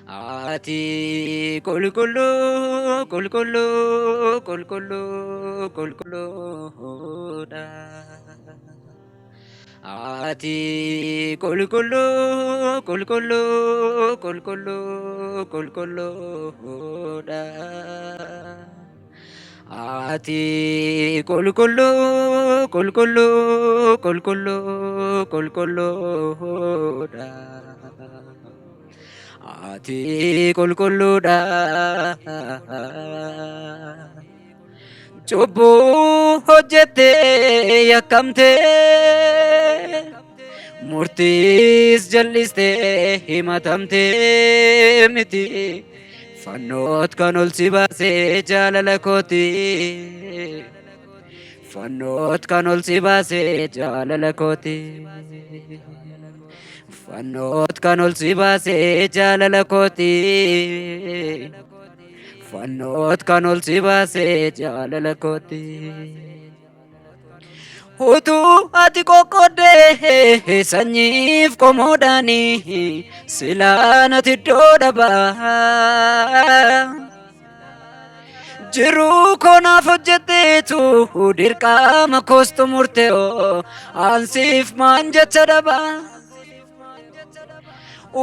Ati kulkulu kulkulu kulkulu kulkuluudha. Ati kulkulu kulkulu kulkulu kulkuluudha. Ati kulkulu kulkulu kulkulu kulkuluudha. Ati qulqulluudha. Cubbuu hojjettee yakkamtee murtiis jal'istee himatamtee miti. Fannoot kan ol si baasee jaalala kooti. Fannoot kan ol si baasee jaalala kooti. Fannoot kan ol si baasee jaalala kooti. Fannoot kan ol si baasee jaalala kooti. Utuu ati qoqqoodee sanyiif qomoodhaani silaa nati iddoo dhabaa. Jiruu konaaf hojjetteetu dirqama koostu murtee'oo ansiif maan jecha dhabaa.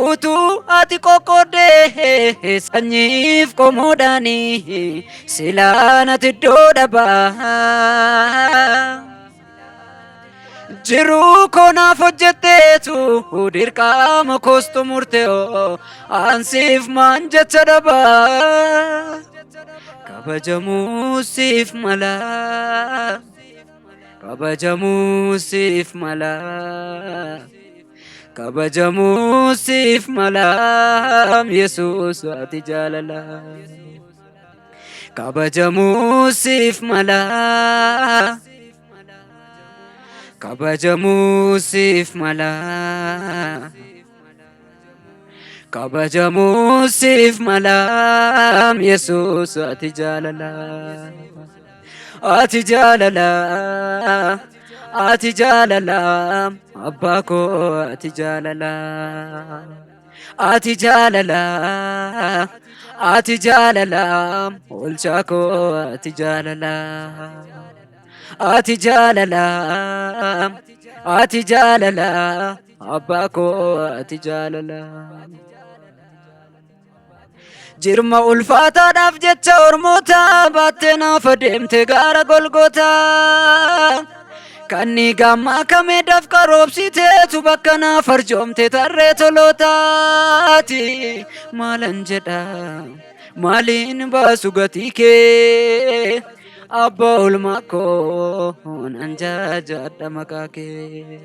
Utuu ati qoqqoodee sanyiif qomoodhaani silaa nati iddoo dhabaa. Jiruu konaaf hojjetteetu dirqama koostu murtee'oo ansiif maan jecha dhabaa. Kabajamuu siif mala. Kabajamuu siif mala. Kabajamuu siif mala. Yesuus ati jaalala. Kabajamuu siif mala. Kabajamuu siif mala. Kabajamuu siif mala. Yesuus ati jaalala. Ati jaalala. Ati jaalala. Abbaa koo ati jaalala. Ati jaalala. Ati jaalala. Oolchaa koo ati jaalala. Ati jaalala. Ati jaalala. Abbaa koo ati jaalala. Jirma ulfaataadhaaf jecha ormoota baattee naaf adeemte gaara Golgootaa. Kanni gammaa kameedhaaf qaroobsiteetu bakka naaf arjoomte tarree tolootaati. Maalan jedha maaliin baasu gatii kee abbaa oolmaa koo nan jaajadha maqaa kee.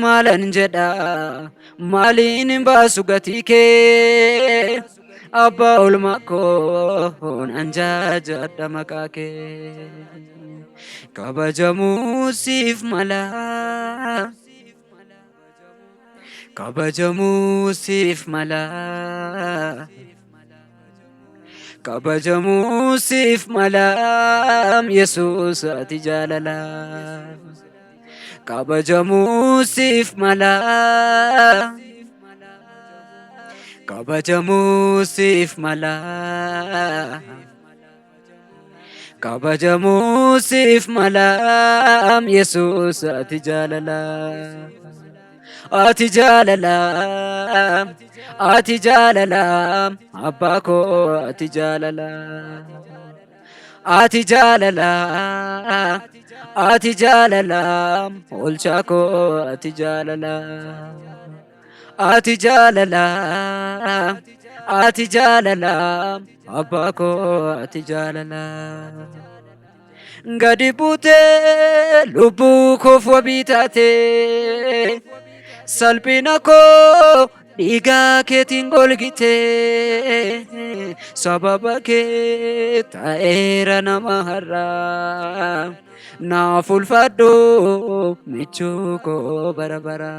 Maalan jedha maaliin baasu gatii kee abbaa oolmaa koo nan jaajadha maqaa kee. Kabajamuu siif mala. Kabajamuu siif mala. Kabajamuu siif mala. Yesuus ati jaalala. Kabajamuu siif mala. Kabajamuu siif mala. Kabajamuu siif mala. Yesuus ati jaalala. Ati jaalala. Ati jaalala. Abbaa koo ati jaalala. Ati jaalala. Ati jaalala. Oolchaa koo ati jaalala. Ati jaalala. Ati jaalala. Abbaa koo ati jaalala. Gadi buutee lubbuu koof wabii taatee salphina koo dhiigaa keetiin golgitee sababa kee ta'eera nama har'aa. Naaf ulfaadhu michuu koo bara bara.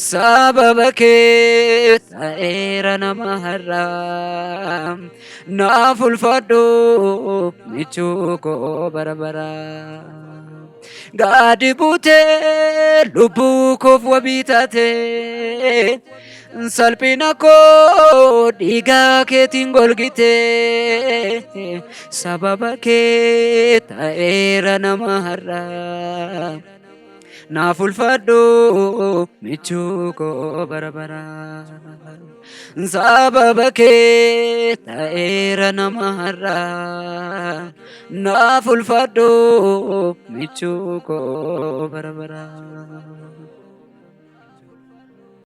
Sababa kee ta'eera nama har'aa. Naaf ulfaadhu michuu koo bara bara. Gadi buutee lubbuu koof wabii taatee salphina koo dhiigaa keetiin golgite sababa kee ta'eera nama har'aa. Naaf ulfadhu michuu koo bara bara sababa kee ta'eera nama har'aa. Naaf ulfadhu michuu koo bara bara.